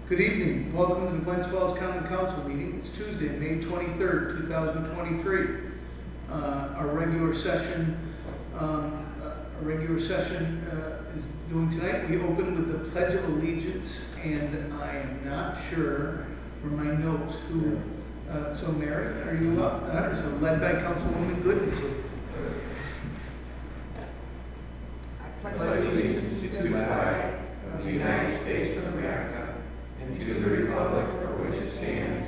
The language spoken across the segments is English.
Good evening. Welcome to the Glens County Council meeting. It's Tuesday, May 23rd, 2023. Our regular session is doing tonight. We open with the Pledge of Allegiance, and I am not sure for my notes who. So Mary, are you up? So led by Councilwoman Glens. I pledge allegiance to the flag of the United States of America and to the republic for which it stands,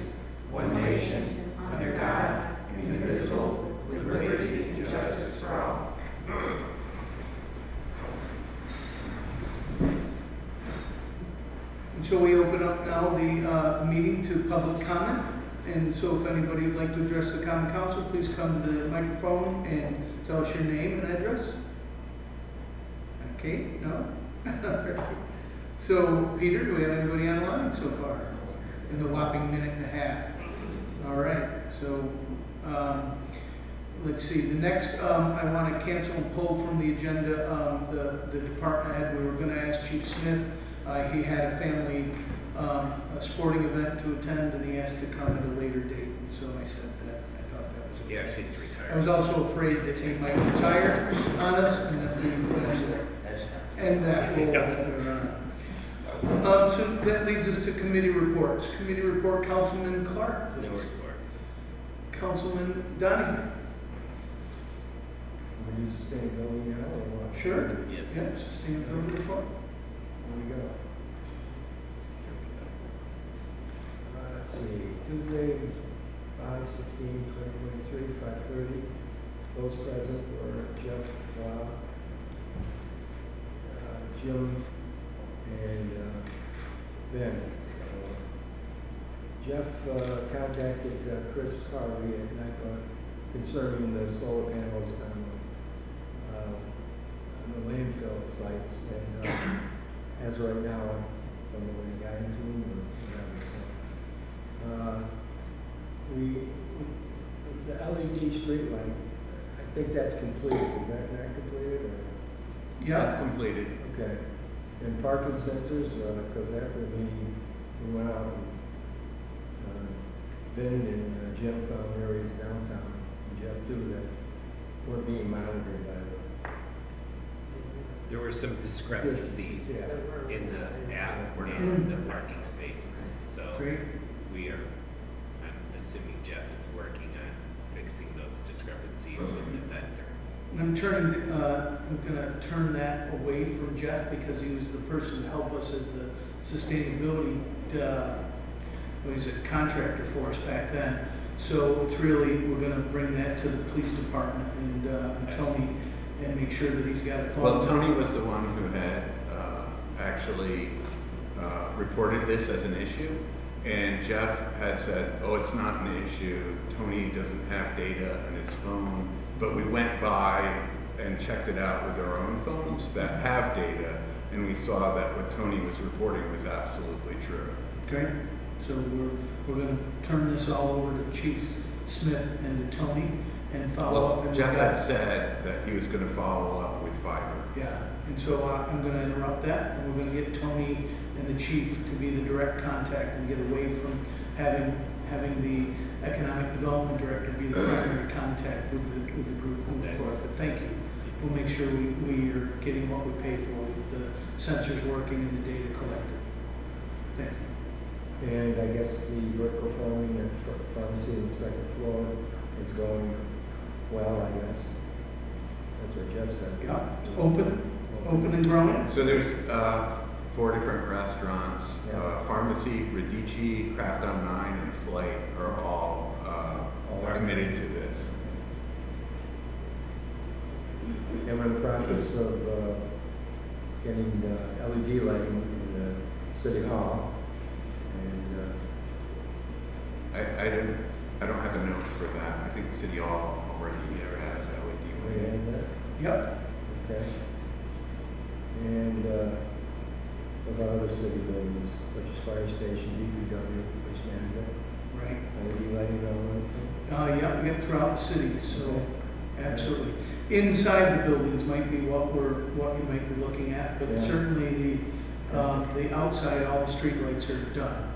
one nation, under God, indivisible, with liberty and justice for all. And so we open up now the meeting to public comment. And so if anybody would like to address the common council, please come to the microphone and tell us your name and address. Okay, no? So, Peter, do we have anybody online so far? In the whopping minute and a half. All right, so let's see. The next, I want to cancel and pull from the agenda the department head. We were going to ask Chief Smith. He had a family a sporting event to attend, and he asked to come at a later date. So I said that. I thought that was okay. Yeah, she's retired. I was also afraid that he might retire on us, and that we would end that role that we were on. So that leads us to committee reports. Committee report, Councilman Clark, please. No report. Councilman Donahue. We use sustainability now or what? Sure. Yes. Yep, sustainability report. Here we go. Let's see, Tuesday, 5/16/2023, 5:30. Those present were Jeff, Jim, and Ben. Jeff contacted Chris Harvey at NIPA concerning the solar panels on the landfill sites, and as of right now, I don't know when he got into them or whatever. The LED street light, I think that's completed. Is that not completed? Or? Yeah. Completed. Okay. And parking sensors, because after we went out and Ben and Jim found areas downtown, and Jeff too, that weren't being monitored by the. There were some discrepancies Yeah. in the app and the parking spaces. So Great. I'm assuming Jeff is working on fixing those discrepancies with the vendor. And I'm going to turn that away from Jeff because he was the person to help us as the sustainability, contractor for us back then. So it's really, we're going to bring that to the police department and Tony, and make sure that he's got it. Well, Tony was the one who had actually reported this as an issue, and Jeff had said, oh, it's not an issue. Tony doesn't have data on his phone. But we went by and checked it out with our own phones that have data, and we saw that what Tony was reporting was absolutely true. Okay, so we're going to turn this all over to Chief Smith and to Tony and follow up. Well, Jeff had said that he was going to follow up with fiber. Yeah, and so I'm going to interrupt that, and we're going to get Tony and the chief to be the direct contact and get away from having the economic development director be the primary contact with the group moving forward. But thank you. We'll make sure we are getting what we pay for, with the sensors working and the data collected. Thank you. And I guess the vertical farming and pharmacy on the second floor is going well, I guess. That's what Jeff said. Yeah, open and growing. So there's 4 different restaurants. Yeah. Pharmacy, Radici, Craft on 9, and Flight are all committed to this. And we're in the process of getting LED lighting in the city hall. And I don't have a note for that. I think City Hall already has we LED. had that. Yep. Okay. And of our other city buildings, such as fire station, DPW, police management, Right. LED lighting on everything. Yeah, we get throughout the city, so absolutely. Inside the buildings might be what you might be looking at, but Yeah. certainly the The outside, all the streetlights are done.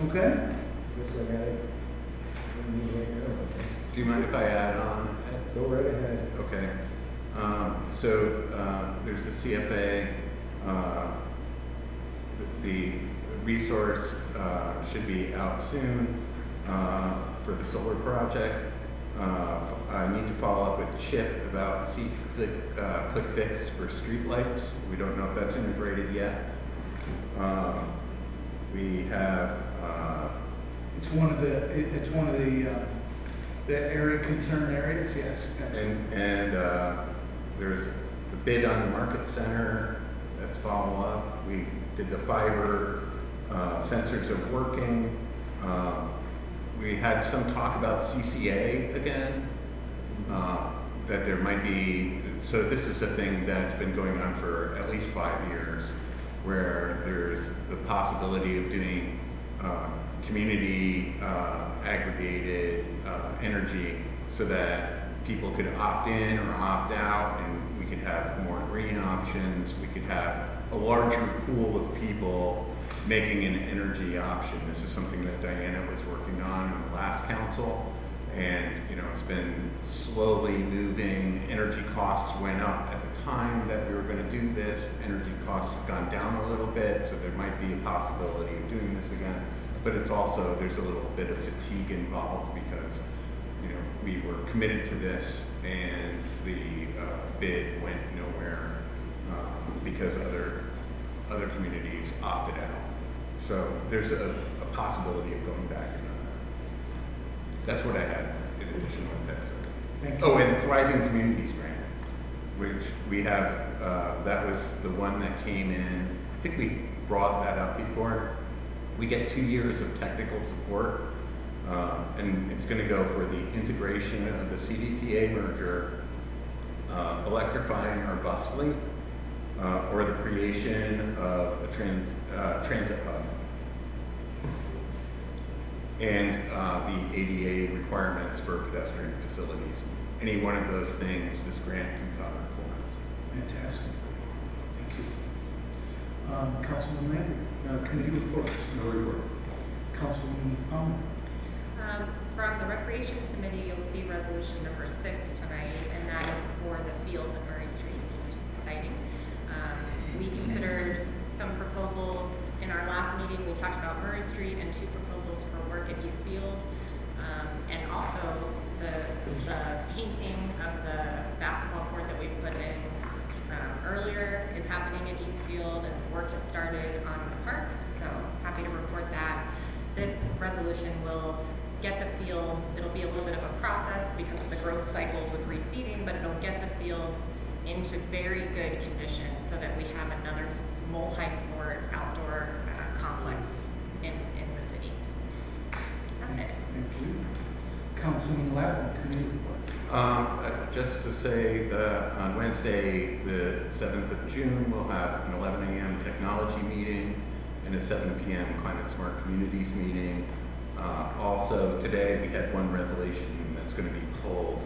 Okay? Guess I got it. Do you mind if I add on? Go right ahead. Okay. There's a CFA, the resource should be out soon for the solar project. I need to follow up with Chip about quick fix for streetlights. We don't know if that's integrated yet. We have It's one of the area concern areas, yes. Absolutely. and there's the bid on the market center. That's follow up. We did the fiber sensors are working. We had some talk about CCA again, that there might be, so this is a thing that's been going on for at least 5 years, where there's the possibility of doing community aggregated energy so that people could opt in or opt out, and we could have more green options. We could have a larger pool of people making an energy option. This is something that Diana was working on in the last council, and it's been slowly moving. Energy costs went up at the time that we were going to do this. Energy costs have gone down a little bit, so there might be a possibility of doing this again. But it's also, there's a little bit of fatigue involved because we were committed to this, and the bid went nowhere because other communities opted out. So there's a possibility of going back on that. That's what I had in addition to that. Thank you. Oh, and Thriving Communities Grant, which we have, that was the one that came in. I think we brought that up before. We get 2 years of technical support, and it's going to go for the integration of the CDTA merger, electrifying our bus fleet, or the creation of a transit hub, and the ADA requirements for pedestrian facilities. Any one of those things this grant can cover for us. Fantastic. Thank you. Councilman Lambert, committee reports. No report. Councilman Palmer. From the Recreation Committee, you'll see resolution number 6 tonight, and that is for the fields at Murray Street, which is exciting. We considered some proposals in our last meeting. We talked about Murray Street and 2 proposals for work at Eastfield, and also the painting of the basketball court that we put in earlier is happening in Eastfield, and work has started on the parks, so happy to report that. This resolution will get the fields, it'll be a little bit of a process because of the growth cycles with reseeding, but it'll get the fields into very good condition so that we have another multi-sport outdoor complex in the city. That's it. Thank you. Councilman Lappin, committee report. Just to say that on Wednesday, the 7th of June, we'll have an 11 a.m. technology meeting and a 7 p.m. Climate Smart Communities meeting. Also, today we had one resolution that's going to be pulled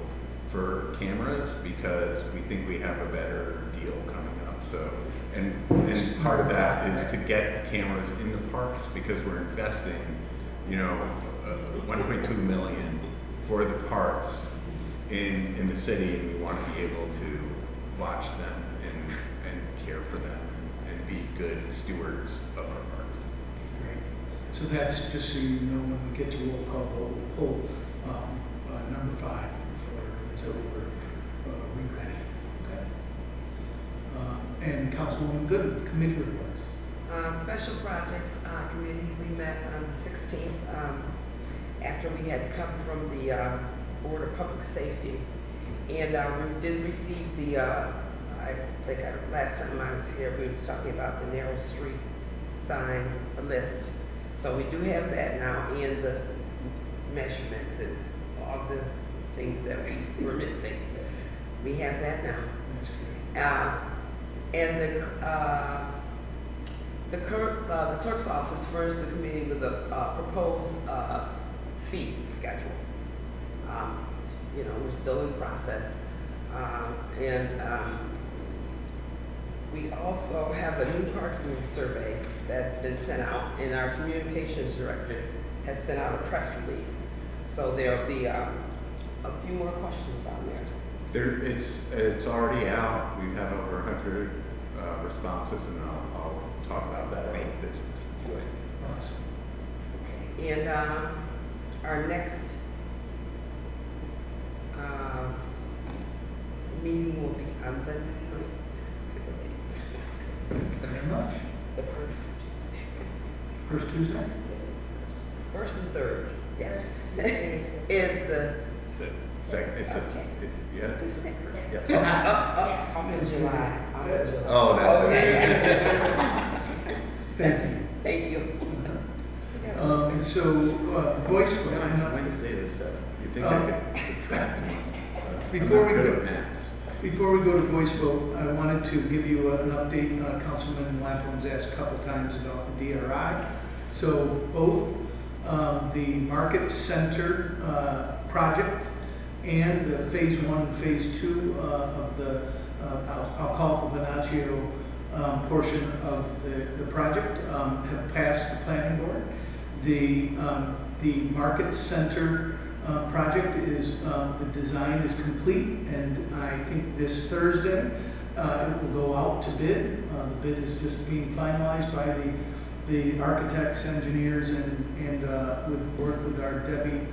for cameras because we think we have a better deal coming up. So, and part of that is to get cameras in the parks because we're investing, 1.2 million for the parks in the city, and we want to be able to watch them and care for them and be good stewards of our parks. Great. So that's just so you know, when we get to roll call, we'll pull number 5 until we're ready. Okay. And Councilwoman Good, committee reports. Special Projects Committee, we met on the 16th after we had come from the Board of Public Safety. And we did receive the, I think last time I was here, we was talking about the narrow street signs list. So we do have that now in the measurements and all the things that we were missing. We have that now. That's great. And the clerk's office furnished the committee with a proposed fee schedule. We're still in process. We also have a new parking survey that's been sent out, and our communications director has sent out a press release. So there'll be a few more questions on there. It's already out. We have over 100 responses, and I'll talk about that in the business. Awesome. Okay. And our next meeting will be on the Very much. the first Tuesday. First Tuesday? First and third, yes. Tuesday Is the, Second, it's just, Okay. yeah. The sixth. Yeah. I'm in July. I'm in July. Oh, that's Okay. Thank you. Thank you. So, voice vote. No, I'm not Wednesday the 7th. You think I could track me? Before we I'm not go- good at math. Before we go to voice vote, I wanted to give you an update. Councilman Lapham's asked a couple times about the DRI. So both the Market Center project and the Phase 1 and Phase 2 of the, I'll call it the Venatio portion of the project have passed the planning board. The Market Center project is, the design is complete, and I think this Thursday it will go out to bid. The bid is just being finalized by the architects, engineers, and with work with our Debbie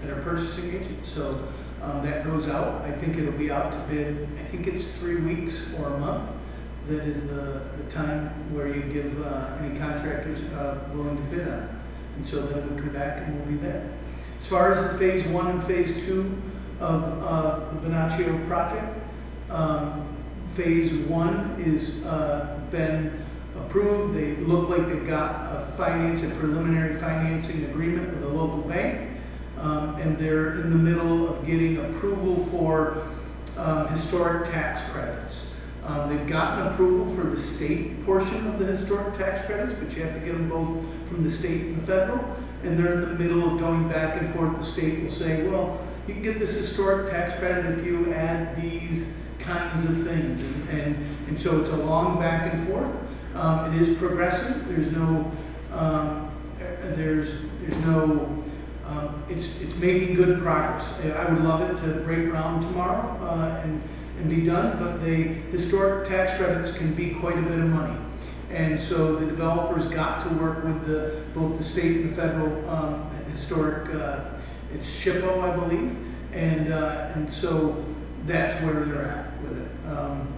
and our purchasing agent. So that goes out. I think it'll be out to bid. I think it's 3 weeks or a month. That is the time where you give any contractors willing to bid on. And so then we'll come back and we'll be there. As far as the Phase 1 and Phase 2 of the Venatio project, Phase 1 is been approved. They look like they've got a preliminary financing agreement with a local bank, and they're in the middle of getting approval for historic tax credits. They've gotten approval for the state portion of the historic tax credits, but you have to get them both from the state and the federal. And they're in the middle of going back and forth. The state will say, well, you can get this historic tax credit if you add these kinds of things. And so it's a long back and forth. It is progressive. There's no, it's making good progress. I would love it to break ground tomorrow and be done, but the historic tax credits can be quite a bit of money. And so the developers got to work with both the state and the federal historic, it's SHPO, I believe, and so that's where they're at with it.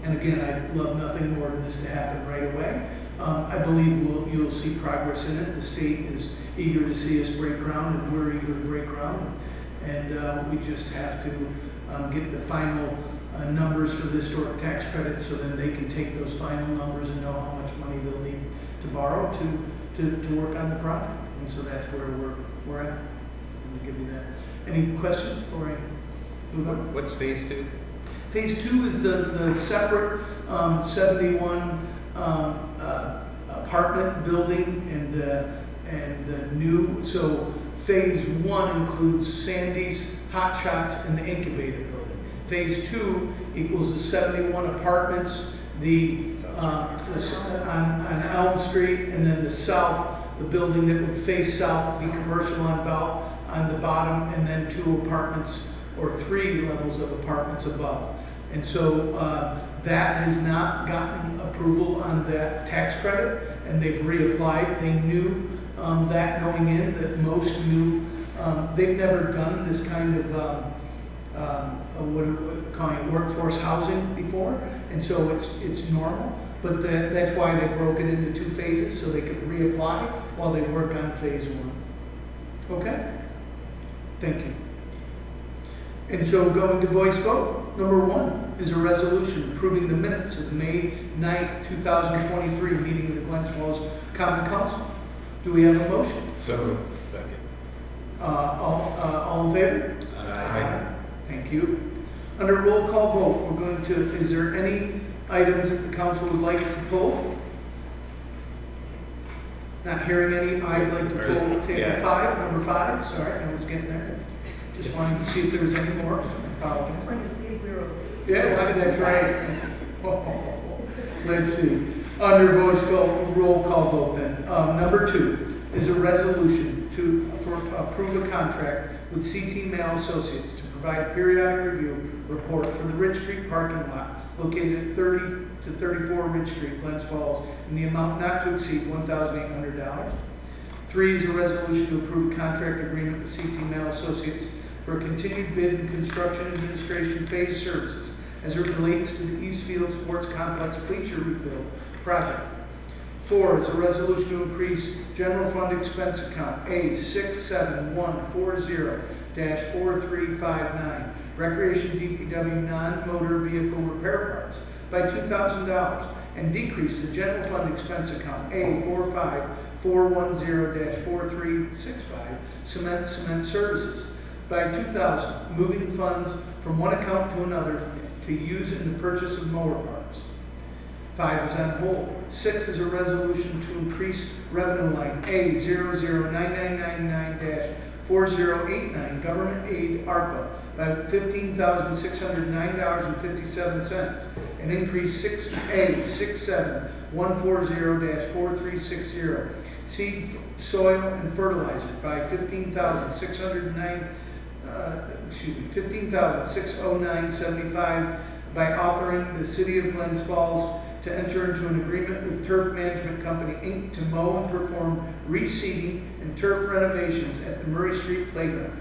And again, I'd love nothing more than this to happen right away. I believe you'll see progress in it. The state is eager to see us break ground, and we're eager to break ground. And we just have to get the final numbers for the historic tax credit, so then they can take those final numbers and know how much money they'll need to borrow to work on the project. And so that's where we're at. Let me give you that. Any questions before I move on? What's Phase 2? Phase 2 is the separate 71 apartment building and the new. So Phase 1 includes Sandy's, Hot Shots, and the incubator building. Phase 2 equals the 71 apartments, on Elm Street, and then the south, the building that would face south, be commercial on the bottom, and then 2 apartments or 3 levels of apartments above. And so that has not gotten approval on that tax credit, and they've reapplied. They knew that going in, that most knew. They've never done this kind of what we're calling workforce housing before, and so it's normal. But that's why they broke it into 2 phases, so they could reapply while they work on Phase 1. Okay? Thank you. And so going to voice vote, number 1 is a resolution approving the minutes of the May 9th, 2023 meeting of the Glens Falls Common Council. Do we have a motion? So, Second. All in favor? Aye. Thank you. Under roll call vote, we're going to, is there any items that the council would like to pull? Not hearing any, I'd like to pull table 5, number 5, sorry, I was getting there. Just wanted to see if there was any more. Apologize. Wanted to see if we were. Yeah, that's right. Let's see. Under roll call vote then. Number 2 is a resolution to approve a contract with CT Mail Associates to provide a periodic review report for the Ridge Street parking lot located at 30 to 34 Ridge Street, Glens Falls, in the amount not to exceed $1,800. 3 is a resolution to approve a contract agreement with CT Mail Associates for a continued bid and construction administration phase services as it relates to the Eastfield Sports Complex bleacher rebuild project. 4 is a resolution to increase general fund expense account A67140-4359, recreation DPW non-motor vehicle repair parts by $2,000 and decrease the general fund expense account A45410-4365, cement services by $2,000, moving funds from one account to another to use in the purchase of mower parts. 5 is on hold. 6 is a resolution to increase revenue line A009999-4089, government aid ARPA, by $15,609.57, and increase A67-140-4360, seed, soil, and fertilizer by $15,609.75 by authoring the City of Glens Falls to enter into an agreement with Turf Management Company, Inc. to mow and perform reseeding and turf renovations at the Murray Street Playground.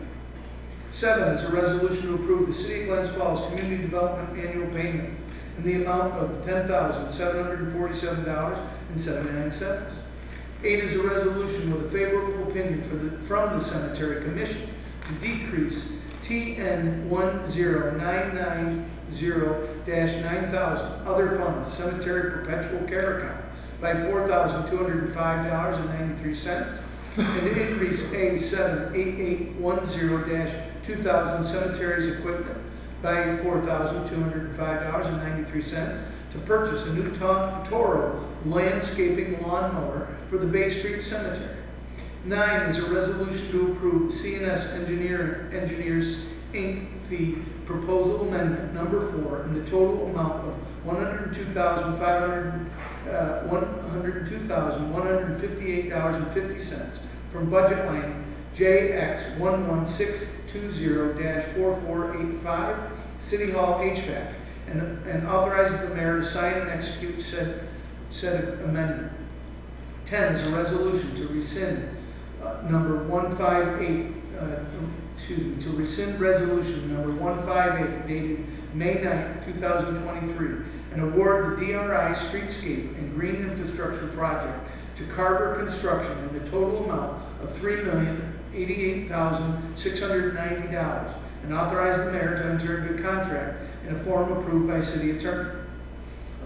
7 is a resolution to approve the City of Glens Falls Community Development annual payments in the amount of $10,747.79. 8 is a resolution with a favorable opinion from the Cemetery Commission to decrease TN 10990-9000 other funds cemetery perpetual care account by $4,205.93 and to increase A78810-2000 cemeteries equipment by $4,205.93 to purchase a new Toro landscaping lawnmower for the Bay Street Cemetery. 9 is a resolution to approve CNS Engineers Inc. fee proposal amendment number 4 in the total amount of $102,158.50 from budget line JX11620-4485 City Hall HVAC and authorizes the mayor to sign and execute said amendment. 10 is a resolution to rescind to rescind resolution number 158 dated May 9, 2023 and award the DRI Streetscape and Green Infrastructure Project to Carver Construction in the total amount of $3,088,690 and authorize the mayor to enter into a contract in a form approved by city attorney.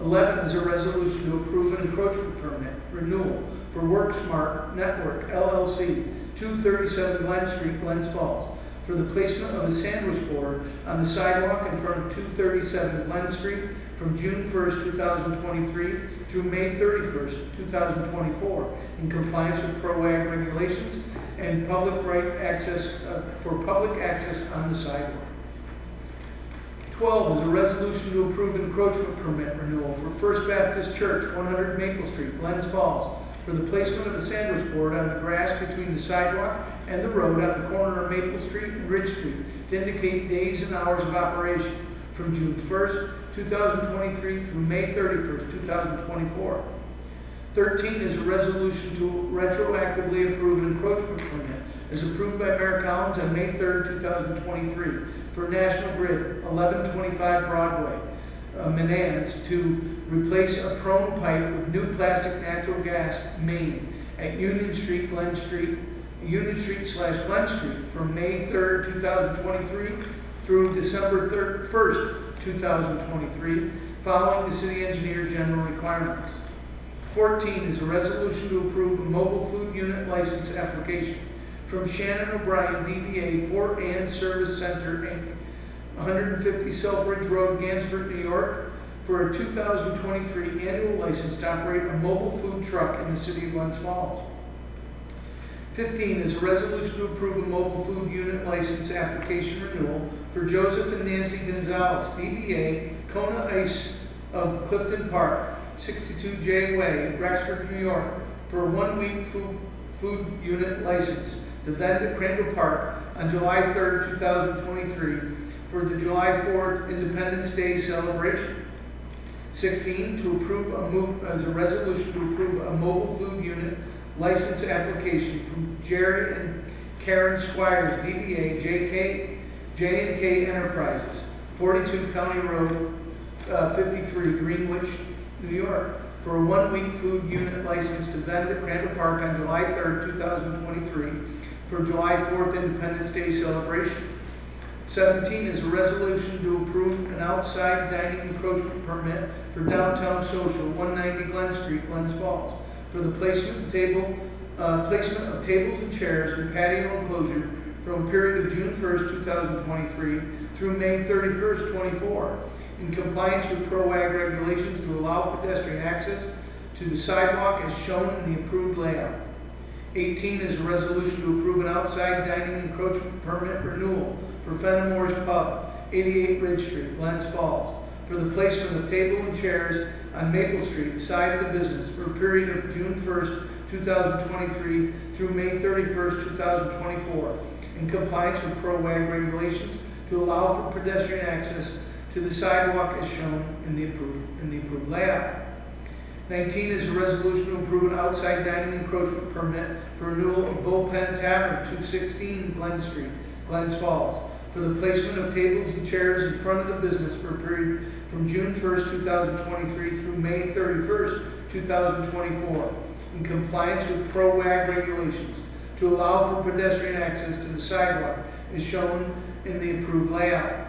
11 is a resolution to approve an encroachment permit renewal for WorkSmart Network LLC, 237 Glen Street, Glens Falls, for the placement of a sandwich board on the sidewalk in front of 237 Glen Street from June 1st, 2023 through May 31st, 2024, in compliance with PROAG regulations and public access on the sidewalk. 12 is a resolution to approve an encroachment permit renewal for First Baptist Church, 100 Maple Street, Glens Falls, for the placement of a sandwich board on the grass between the sidewalk and the road on the corner of Maple Street and Ridge Street to indicate days and hours of operation from June 1st, 2023 through May 31st, 2024. 13 is a resolution to retroactively approve an encroachment permit as approved by Mayor Collins on May 3rd, 2023 for National Grid, 1125 Broadway, Menands, to replace a prone pipe with new plastic natural gas main at Union Street, Glen Street, Union Street/Glen Street from May 3rd, 2023 through December 1st, 2023, following the city engineer general requirements. 14 is a resolution to approve a mobile food unit license application from Shannon O'Brien, DBA Fort Ann Service Center, Inc., 150 Selfridge Road, Gansford, New York, for a 2023 annual license to operate a mobile food truck in the city of Glens Falls. 15 is a resolution to approve a mobile food unit license application renewal for Joseph and Nancy Gonzalez, DBA Kona Ice of Clifton Park, 62J Way, Rexford, New York, for a one-week food unit license to vend at Crandall Park on July 3rd, 2023 for the July 4th Independence Day celebration. 16, to approve as a resolution to approve a mobile food unit license application from Jerry and Karen Squires, DBA J&K Enterprises, 42 County Road 53, Greenwich, New York, for a one-week food unit license to vend at Crandall Park on July 3rd, 2023 for July 4th Independence Day celebration. 17 is a resolution to approve an outside dining encroachment permit for Downtown Social, 190 Glen Street, Glens Falls, for the placement of tables and chairs and patio enclosure from a period of June 1st, 2023 through May 31st, 24, in compliance with PROAG regulations to allow pedestrian access to the sidewalk as shown in the approved layout. 18 is a resolution to approve an outside dining encroachment permit renewal for Fenimore's Pub, 88 Ridge Street, Glens Falls, for the placement of table and chairs on Maple Street, side of the business, for a period of June 1st, 2023 through May 31st, 2024, in compliance with PROAG regulations to allow for pedestrian access to the sidewalk as shown in the approved layout. 19 is a resolution to approve an outside dining encroachment permit for renewal of Bullpen Tavern, 216 Glen Street, Glens Falls, for the placement of tables and chairs in front of the business for a period from June 1st, 2023 through May 31st, 2024, in compliance with PROAG regulations to allow for pedestrian access to the sidewalk as shown in the approved layout.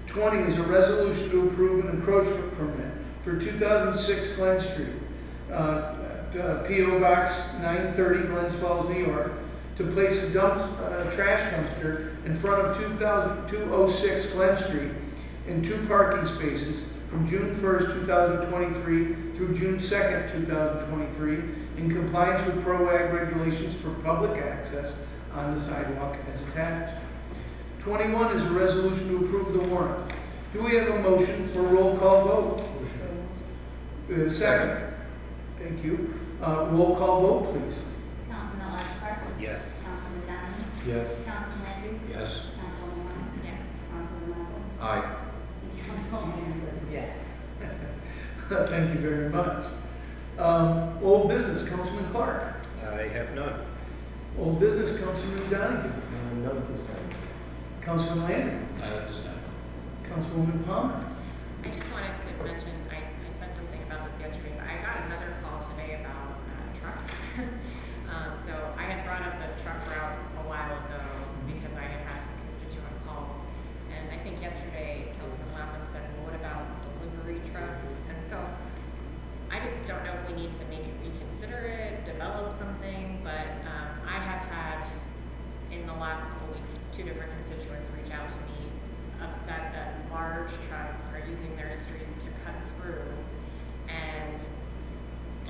20 is a resolution to approve an encroachment permit for 2006 Glen Street, P.O. Box 930, Glens Falls, New York, to place a trash dumpster in front of 206 Glen Street in 2 parking spaces from June 1st, 2023 through June 2nd, 2023, in compliance with PROAG regulations for public access on the sidewalk as attached. 21 is a resolution to approve the warrant. Do we have a motion for roll call vote? We have a second. Thank you. Roll call vote, please. Councilman Larchpark? Yes. Councilman Downey? Yes. Councilman Landry? Yes. Councilman Moore? Yes. Councilman Marble? Aye. Councilman Yes. Thank you very much. Old business, Councilman Clark. I have none. Old business, Councilman Donahue. None at this time. Councilman Landry. Councilwoman Palmer. I just wanted to mention, I said something about this yesterday, but I got another call today about trucks. So I had brought up the truck route a while ago because I had had some constituent calls. And I think yesterday, Councilman Lapham said, well, what about delivery trucks? And so I just don't know if we need to maybe reconsider it, develop something, but I have had, in the last couple weeks, 2 different constituents reach out to me, upset that large trucks are using their streets to cut through and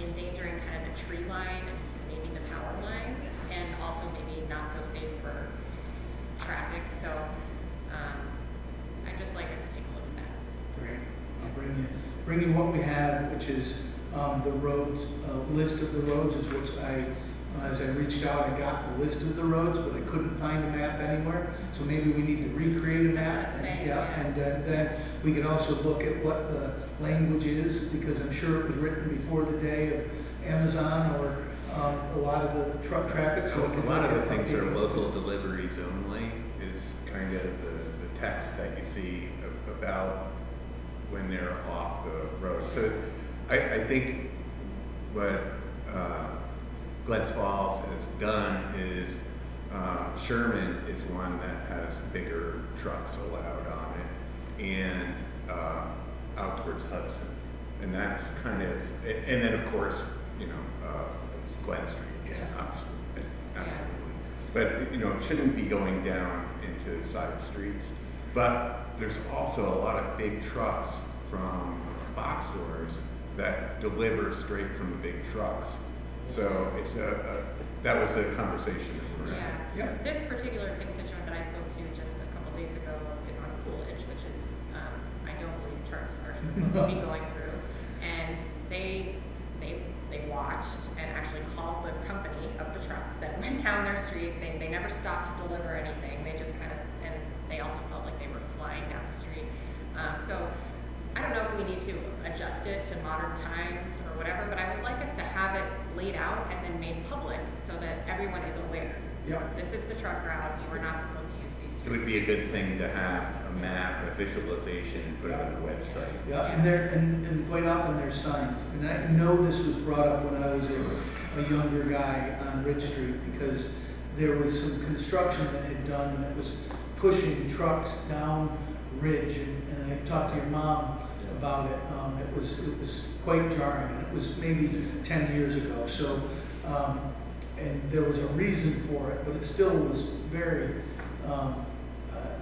endangering kind of the tree line, maybe the power line, and also maybe not so safe for traffic. So I'd just like us to take a look at that. Great. I'll bring you what we have, which is the roads, list of the roads is what as I reached out, I got the list of the roads, but I couldn't find a map anywhere. So maybe we need to recreate a map. And then we could also look at what the language is, because I'm sure it was written before the day of Amazon or a lot of the truck traffic. So A lot of the things are local deliveries only is kind of the text that you see about when they're off the road. So I think what Glens Falls has done is Sherman is one that has bigger trucks allowed on it, and out towards Hudson, and that's kind of, and then of course, Glen Street, yeah, absolutely. But it shouldn't be going down into side streets. But there's also a lot of big trucks from box stores that deliver straight from the big trucks. So it's that was a conversation that we're having. Yeah. This particular constituent that I spoke to just a couple days ago is on Coolidge, which is, I don't believe trucks are supposed to be going through. And they town their street, they never stopped to deliver anything, they just kind of, and they also felt like they were flying down the street. So I don't know if we need to adjust it to modern times or whatever, but I would like us to have it laid out and then made public so that everyone is aware. Yeah. This is the truck route, you are not supposed to use these It streets. would be a good thing to have a map, a visualization, put it on the website. Yeah, and quite often there's signs, and I know this was brought up when I was a younger guy on Ridge Street, because there was some construction that had done, and it was pushing trucks down Ridge, and I talked to your mom about it. It was quite jarring, and it was maybe 10 years ago, so, and there was a reason for it, but it still was very,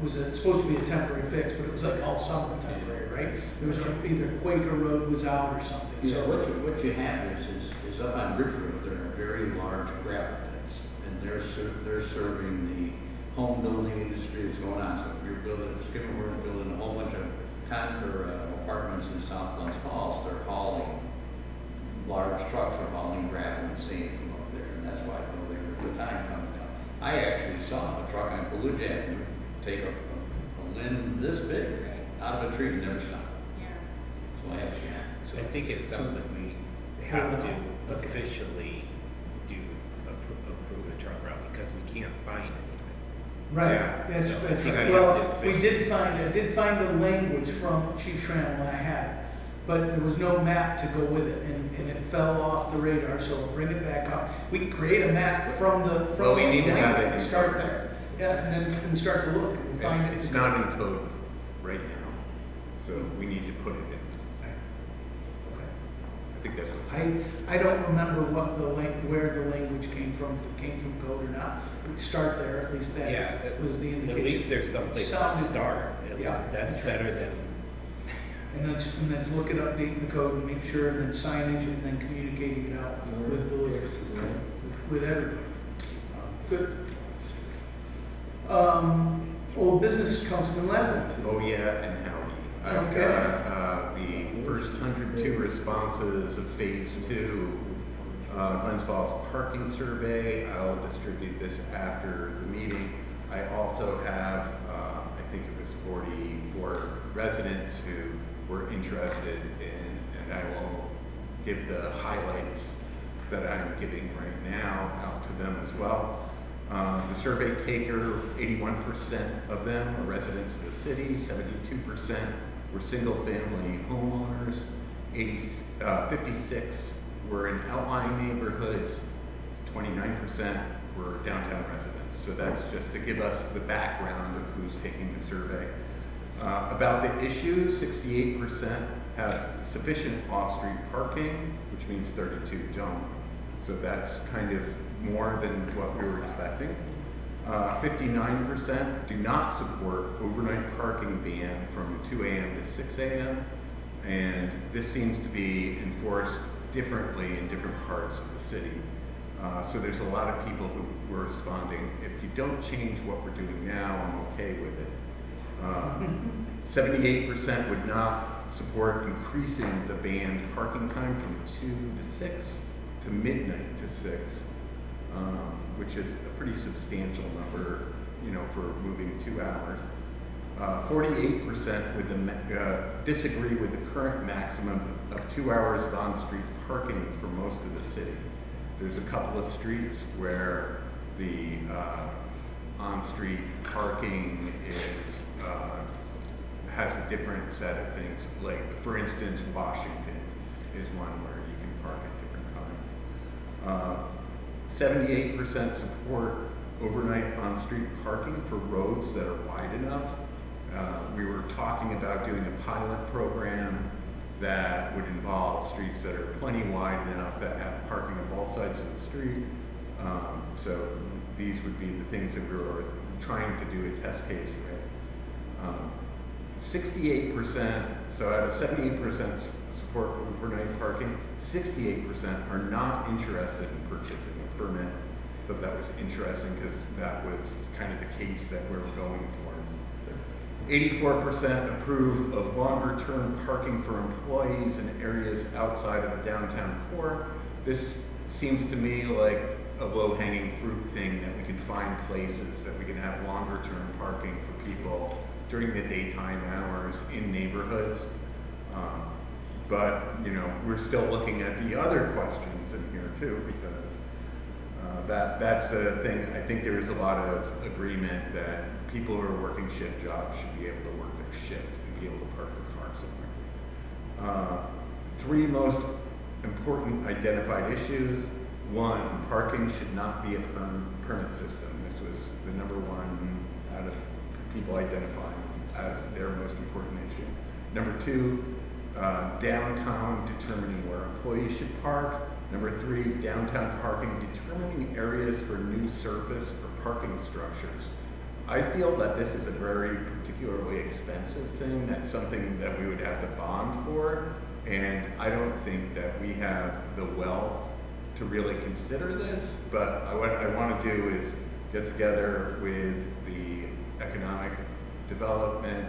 supposed to be a temporary fix, but it was like all summer temporary, right? There was either Quaker Road was out or something. Yeah, So what you have is up on Ridge Road, there are very large gravel pits, and they're serving the home building industry that's going on. So if you're building, if we're building a whole bunch of apartments in South Glens Falls, they're hauling, large trucks are hauling gravel and sand from up there, and that's why I know there's a time coming down. I actually saw a truck on Fallujah Avenue take a limb this big out of a tree and never stop. Yeah. So I actually, So I think it sounds like we have to officially approve a truck route because we can't find anything. right, Yeah, that's, so that's you right. gotta Well, have to I officially- did find the language from Chief Schramm when I had it, but there was no map to go with it, and it fell off the radar, so we'll bring it back up. We can create a map from the, Well, we need to have it and in start code. there. Yeah, and then start to look and find it. It's not in code right now, so we need to put it in. I think that's what. I don't remember what where the language came from, if it came from code or not. We start there, at least Yeah, that was the indication. At least there's someplace to Sounded- start. Yeah, That's that's right. better than, And then look at updating the code and make sure, and then signage, and then communicating it out with with everybody. Good. Old business, Councilman Lappin. Oh, yeah, and howdy. I've Okay. got the first 102 responses of phase 2, Glens Falls parking survey. I'll distribute this after the meeting. I also have, I think it was 44 residents who were interested in, and I will give the highlights that I'm giving right now out to them as well. The survey taker, 81% of them are residents of the city, 72% were single-family homeowners, 56 were in outlying neighborhoods, 29% were downtown residents. So that's just to give us the background of who's taking the survey. About the issues, 68% have sufficient off-street parking, which means 32 don't. So that's kind of more than what we were expecting. 59% do not support overnight parking ban from 2 a.m. to 6 a.m. And this seems to be enforced differently in different parts of the city. So there's a lot of people who were responding, if you don't change what we're doing now, I'm okay with it. 78% would not support increasing the banned parking time from 2 to 6 to midnight to 6, which is a pretty substantial number, you know, for moving 2 hours. 48% would disagree with the current maximum of 2 hours of on-street parking for most of the city. There's a couple of streets where the on-street parking has a different set of things. Like, for instance, Washington is one where you can park at different times. 78% support overnight on-street parking for roads that are wide enough. We were talking about doing a pilot program that would involve streets that are plenty wide enough that have parking on both sides of the street. So these would be the things that we were trying to do a test case with. 68%, so out of 78% support overnight parking, 68% are not interested in purchasing a permit. So that was interesting because that was kind of the case that we were going towards. 84% approve of longer-term parking for employees in areas outside of downtown core. This seems to me like a low-hanging fruit thing that we can find places that we can have longer-term parking for people during the daytime hours in neighborhoods. But, you know, we're still looking at the other questions in here too, because that's the thing. I think there is a lot of agreement that people who are working shift jobs should be able to work their shift and be able to park their car somewhere. Three most important identified issues. One, parking should not be a permit system. This was the number one out of people identifying as their most important issue. Number two, downtown determining where employees should park. Number three, downtown parking determining areas for new surface or parking structures. I feel that this is a very particularly expensive thing. That's something that we would have to bond for, and I don't think that we have the wealth to really consider this. But what I want to do is get together with the economic development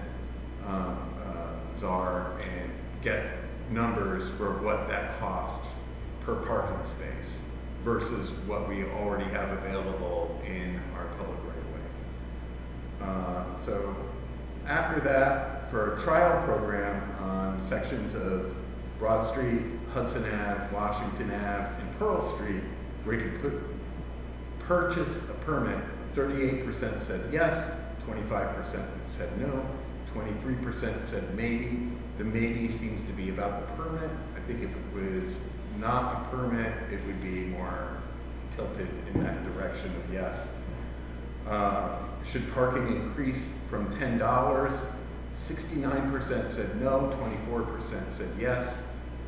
czar and get numbers for what that costs per parking space versus what we already have available in our public right-of-way. So after that, for a trial program on sections of Broad Street, Hudson Ave, Washington Ave, and Pearl Street, where you could purchase a permit, 38% said yes, 25% said no, 23% said maybe. The maybe seems to be about the permit. I think if it was not a permit, it would be more tilted in that direction of yes. Should parking increase from $10? 69% said no, 24% said yes.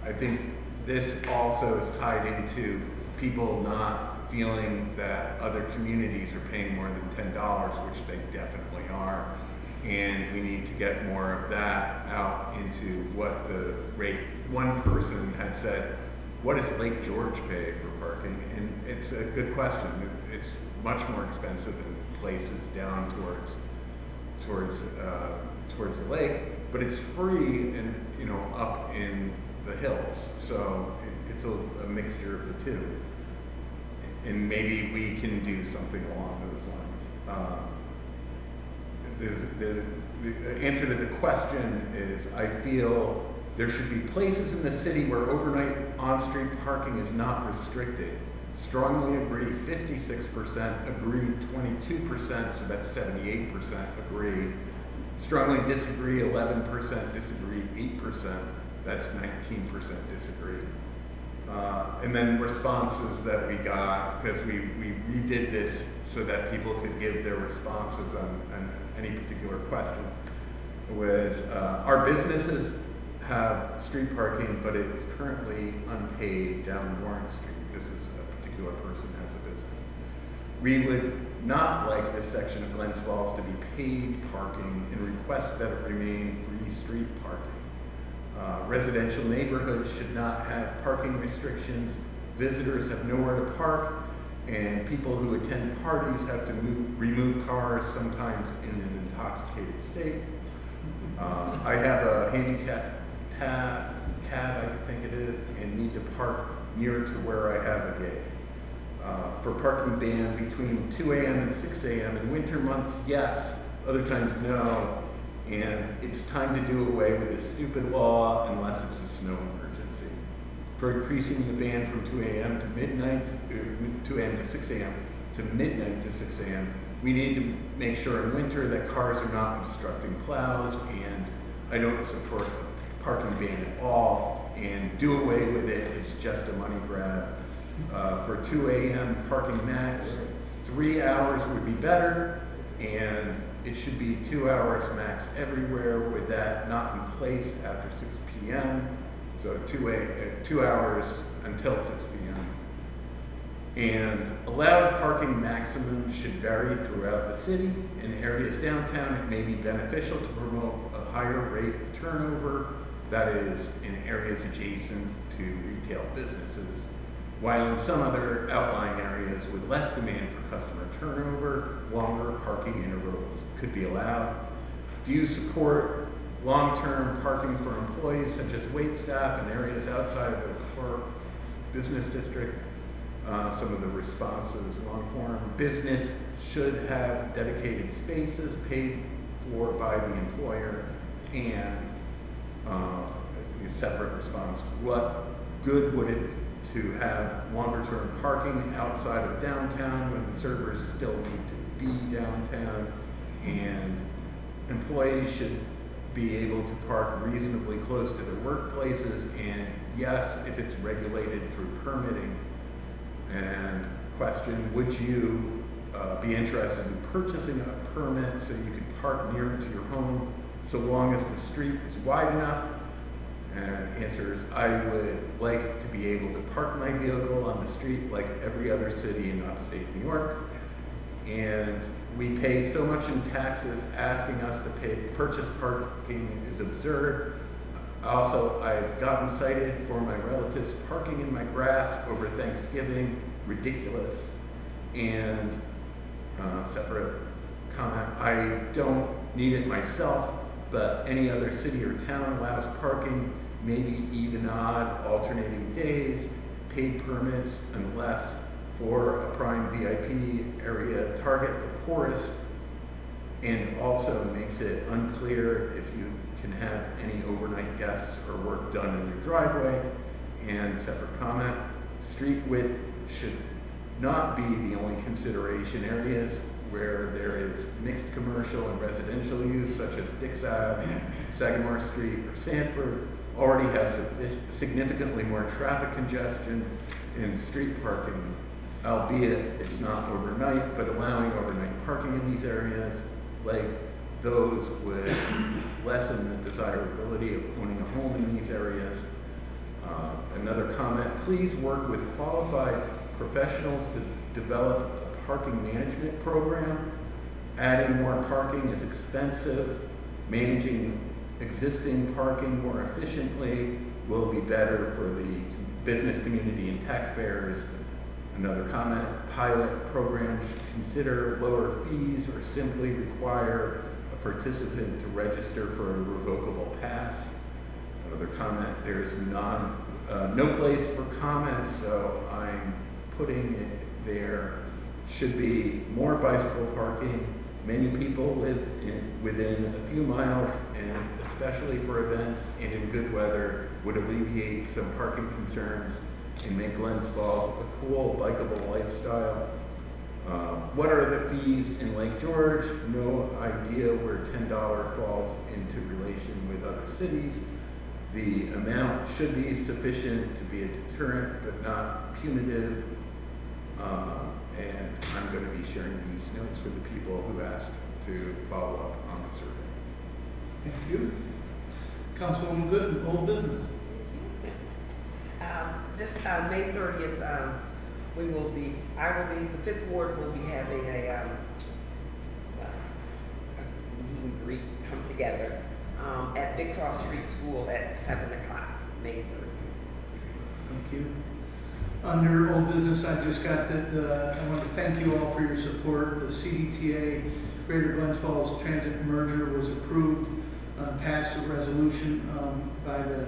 I think this also is tied into people not feeling that other communities are paying more than $10, which they definitely are. And we need to get more of that out into what the rate. One person had said, what does Lake George pay for parking? And it's a good question. It's much more expensive in places down towards the lake, but it's free and, you know, up in the hills. So it's a mixture of the two. And maybe we can do something along those lines. The answer to the question is, I feel there should be places in the city where overnight on-street parking is not restricted. Strongly agree, 56%, agree, 22%, so that's 78% agree. Strongly disagree, 11%, disagree, 8%, that's 19% disagree. And then responses that we got, because we redid this so that people could give their responses on any particular question, was our businesses have street parking, but it is currently unpaid down Warren Street. This is a particular person has a business. We would not like this section of Glens Falls to be paid parking and request that it remain free street parking. Residential neighborhoods should not have parking restrictions. Visitors have nowhere to park, and people who attend parties have to remove cars, sometimes in an intoxicated state. I have a handicap cab, I think it is, and need to park near to where I have a gate. For parking ban between 2 a.m. and 6 a.m. in winter months, yes. Other times, no. And it's time to do away with this stupid law unless it's a snow emergency. For increasing the ban from 2 a.m. to midnight, 2 a.m. to 6 a.m. to midnight to 6 a.m., we need to make sure in winter that cars are not obstructing plows, and I don't support a parking ban at all, and do away with it, it's just a money grab. For 2 a.m. parking max, 3 hours would be better, and it should be 2 hours max everywhere, with that not in place after 6 p.m. So 2 hours until 6 p.m. And allowed parking maximum should vary throughout the city. In areas downtown, it may be beneficial to promote a higher rate of turnover, that is, in areas adjacent to retail businesses, while in some other outlying areas with less demand for customer turnover, longer parking intervals could be allowed. Do you support long-term parking for employees such as wait staff in areas outside of the core business district? some of the responses long form. Business should have dedicated spaces paid for by the employer, and a separate response. What good would it to have longer term parking outside of downtown when the servers still need to be downtown, and employees should be able to park reasonably close to their workplaces, and yes, if it's regulated through permitting. And question, would you be interested in purchasing a permit so you could park nearer to your home so long as the street is wide enough? And answer is, I would like to be able to park my vehicle on the street like every other city in upstate New York. And we pay so much in taxes, asking us to purchase parking is absurd. Also, I've gotten cited for my relatives parking in my grass over Thanksgiving, ridiculous. And separate comment, I don't need it myself, but any other city or town allows parking, maybe even odd alternating days, paid permits, unless for a prime VIP area target the poorest, and also makes it unclear if you can have any overnight guests or work done in your driveway. And separate comment, street width should not be the only consideration. Areas where there is mixed commercial and residential use, such as Dix Ave, Sagamore Street, or Sanford, already have significantly more traffic congestion in street parking, albeit it's not overnight, but allowing overnight parking in these areas, like those would lessen the desirability of owning a home in these areas. Another comment, please work with qualified professionals to develop a parking management program. Adding more parking is expensive. Managing existing parking more efficiently will be better for the business community and taxpayers. Another comment, pilot programs should consider lower fees or simply require a participant to register for a revocable pass. Another comment, there's no place for comments, so I'm putting it there. Should be more bicycle parking. Many people live within a few miles, and especially for events and in good weather, would alleviate some parking concerns and make Glens Falls a cool, bikeable lifestyle. What are the fees in Lake George? No idea where $10 falls into relation with other cities. The amount should be sufficient to be a deterrent, but not punitive. And I'm going to be sharing these notes with the people who asked to follow up on the survey. Thank you. Councilwoman Good, old business. Just May 30th, the Fifth Ward will be having a meet and greet, come together at Big Cross Street School at 7 o'clock, May 30th. Thank you. Under old business, I just got that, I want to thank you all for your support. The CDTA Greater Glens Falls Transit merger was approved, passed a resolution by the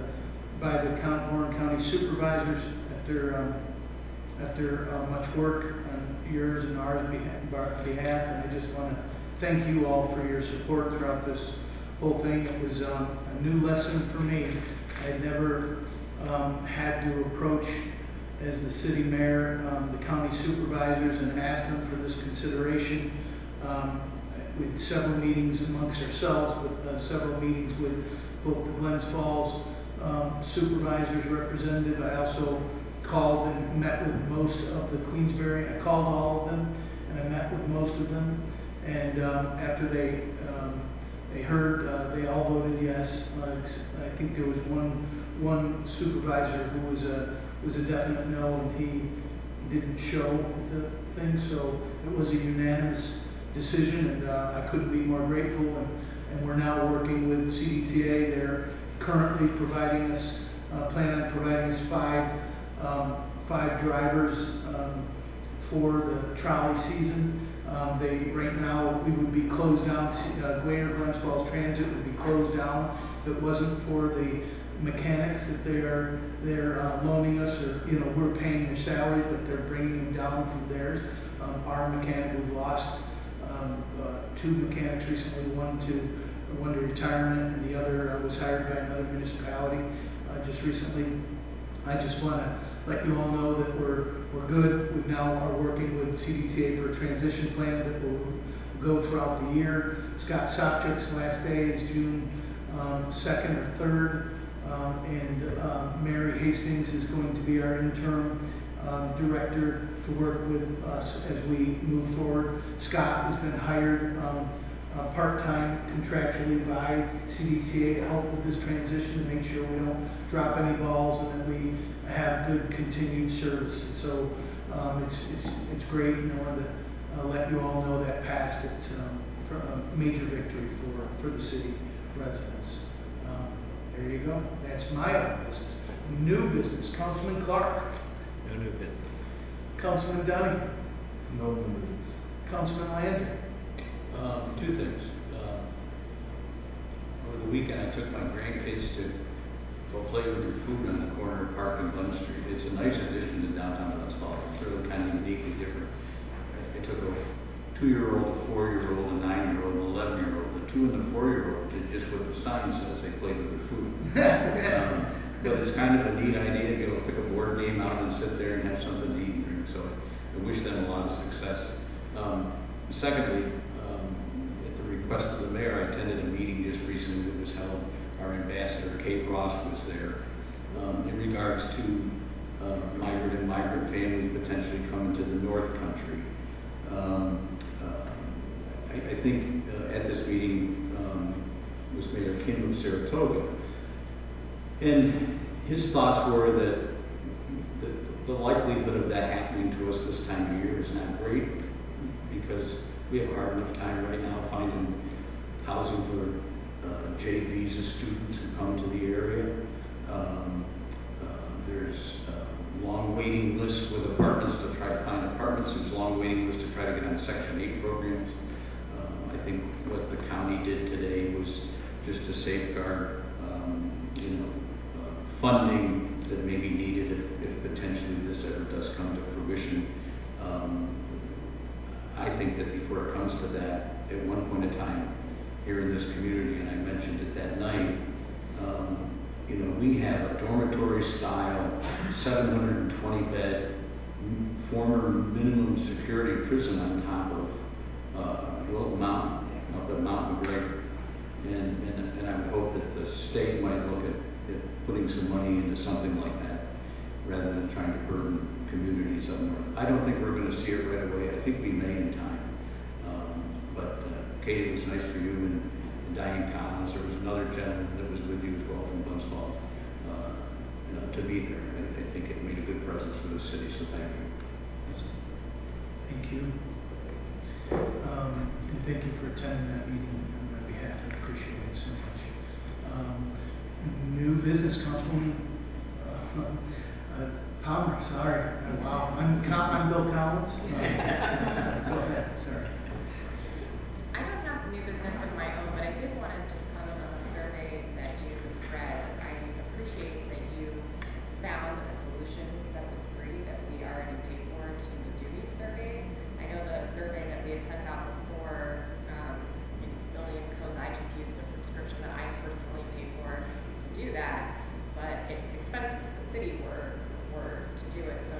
Warren County Supervisors after much work on yours and ours behalf, and I just want to thank you all for your support throughout this whole thing. It was a new lesson for me. I had never had to approach, as the city mayor, the county supervisors and ask them for this consideration. We had several meetings amongst ourselves, but several meetings with both the Glens Falls supervisors representative. I also called and met with most of the Queensbury. I called all of them and I met with most of them. And after they heard, they all voted yes. I think there was one supervisor who was a definite no, and he didn't show the thing. So it was a unanimous decision, and I couldn't be more grateful. And we're now working with CDTA. They're currently providing us, plan on providing us five drivers for the trolley season. Right now, we would be closed down. Greater Glens Falls Transit would be closed down if it wasn't for mechanics that they're loaning us, or, you know, we're paying their salary, but they're bringing them down from theirs. Our mechanic, we've lost 2 mechanics recently, one to retirement, and the other was hired by another municipality just recently. I just want to let you all know that we're good. We now are working with CDTA for a transition plan that will go throughout the year. Scott Sopchick's last day is June 2nd or 3rd, and Mary Hastings is going to be our interim director to work with us as we move forward. Scott has been hired part-time contractually by CDTA to help with this transition, to make sure we don't drop any balls and that we have good continued service. And so it's great, and I wanted to let you all know that passed. It's a major victory for the city residents. There you go. That's my own business. New business. Councilman Clark. No new business. Councilman Dunning. No new business. Councilman Lander. 2 things. Over the weekend, I took my grandkids to go play with their food on the corner of Park and Glen Street. It's a nice addition to downtown Glens Falls. It's really kind of uniquely different. I took a 2-year-old, a 4-year-old, a 9-year-old, and an 11-year-old. The 2 and the 4-year-old did just what the sign says. They played with their food. But it's kind of a neat idea to be able to pick a board game out and sit there and have something to eat and drink. So I wish them a lot of success. Secondly, at the request of the mayor, I attended a meeting just recently that was held. Our ambassador, Kate Ross, was there in regards to migrant families potentially coming to the North Country. I think at this meeting was Mayor Kim of Saratoga. And his thoughts were that the likelihood of that happening to us this time of year is not great, because we have a hard enough time right now finding housing for J visa students who come to the area. There's long waiting lists with apartments to try to find apartments. There's long waiting lists to try to get on Section 8 programs. I think what the county did today was just to safeguard funding that may be needed if potentially this ever does come to fruition. I think that before it comes to that, at one point in time here in this community, and I mentioned it that night, we have a dormitory style, 720-bed, former minimum security prison on top of a little mountain, up at Mount McGregor. And I would hope that the state might look at putting some money into something like that, rather than trying to burden communities up north. I don't think we're going to see it right away. I think we may in time. But Kate, it was nice for you and Diane Collins. There was another gentleman that was with you as well from Glens Falls to be there. I think it made a good presence for the city, so thank you. Thank you. And thank you for attending that meeting on my behalf. I appreciate it so much. New business, Councilwoman Palmer, sorry. Wow, I'm Bill Collins. Go ahead, sorry. I don't have new business of my own, but I did want to just comment on the survey that you read. I appreciate that you found a solution that was free, that we already paid for to do these surveys. I know the survey that we had sent out before in building codes, I just used a subscription that I personally paid for to do that, but it's expensive to the city were to do it. So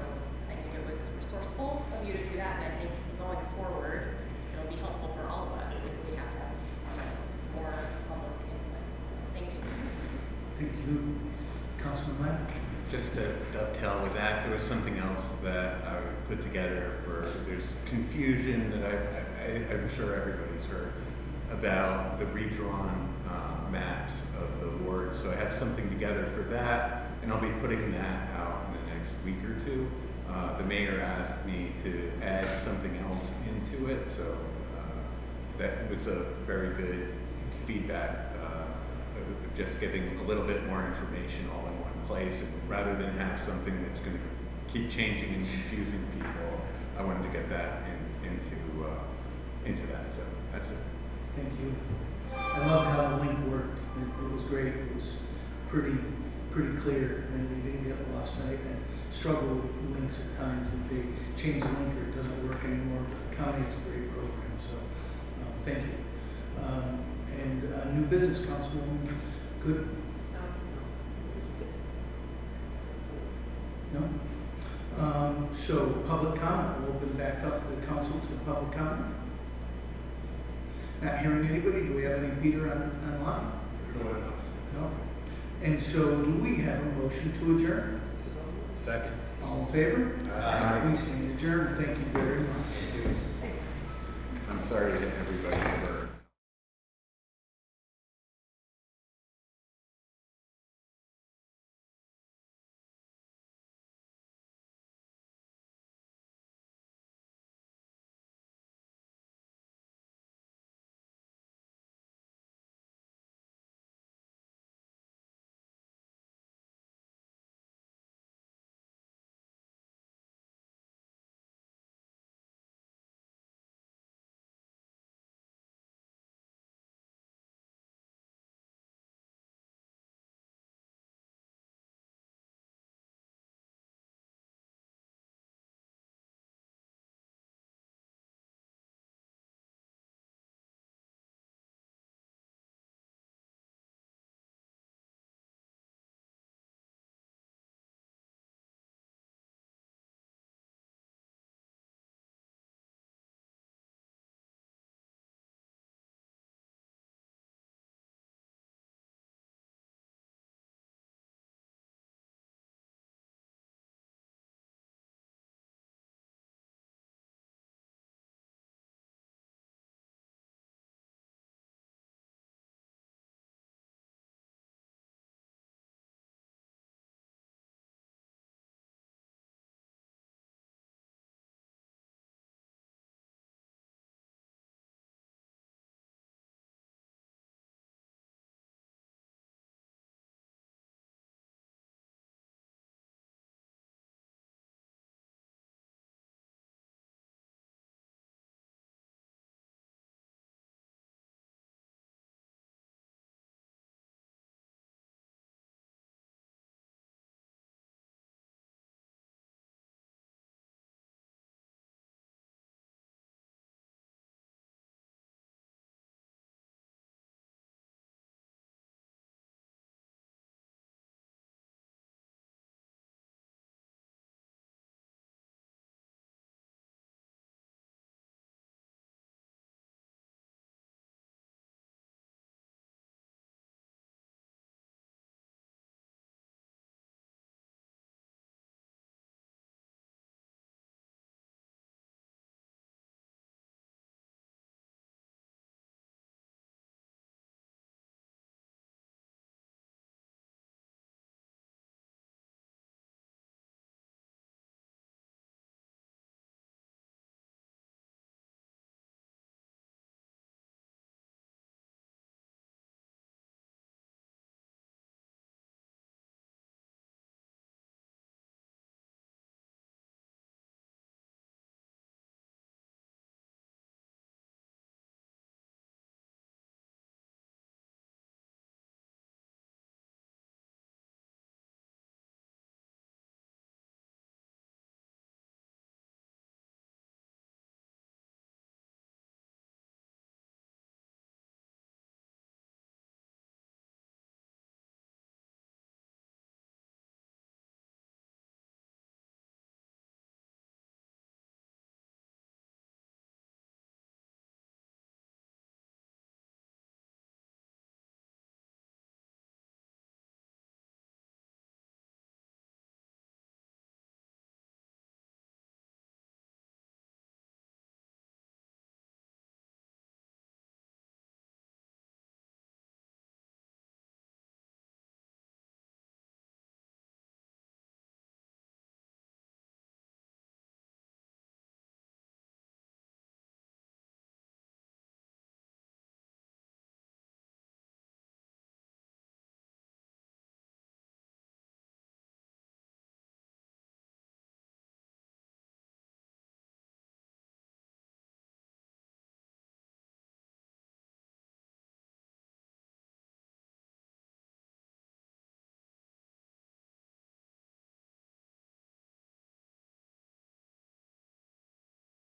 I think it was resourceful of you to do that, and I think going forward, it'll be helpful for all of us if we have to have more public input. Thank you. Thank you. Councilman Lamb? Just to dovetail with that, there was something else that I put together there's confusion that I'm sure everybody's heard about the redrawn maps of the wards. So I have something together for that, and I'll be putting that out in the next week or two. The mayor asked me to add something else into it, so that was a very good feedback. Just giving a little bit more information all in one place, and rather than have something that's going to keep changing and confusing people, I wanted to get that into that. So that's it. Thank you. I love how the link worked. It was great. It was pretty pretty clear, and we didn't get it last night, and struggle with links at times, if they change the link or it doesn't work anymore, but the county has a great program, so, thank you. And new business, Councilwoman, good? No? So public comment, we'll open back up the council to public comment. Not hearing anybody, do we have any Peter online? No. And so do we have a motion to adjourn? Second. All in favor? Aye. We stand adjourned, thank you very much. I'm sorry that everybody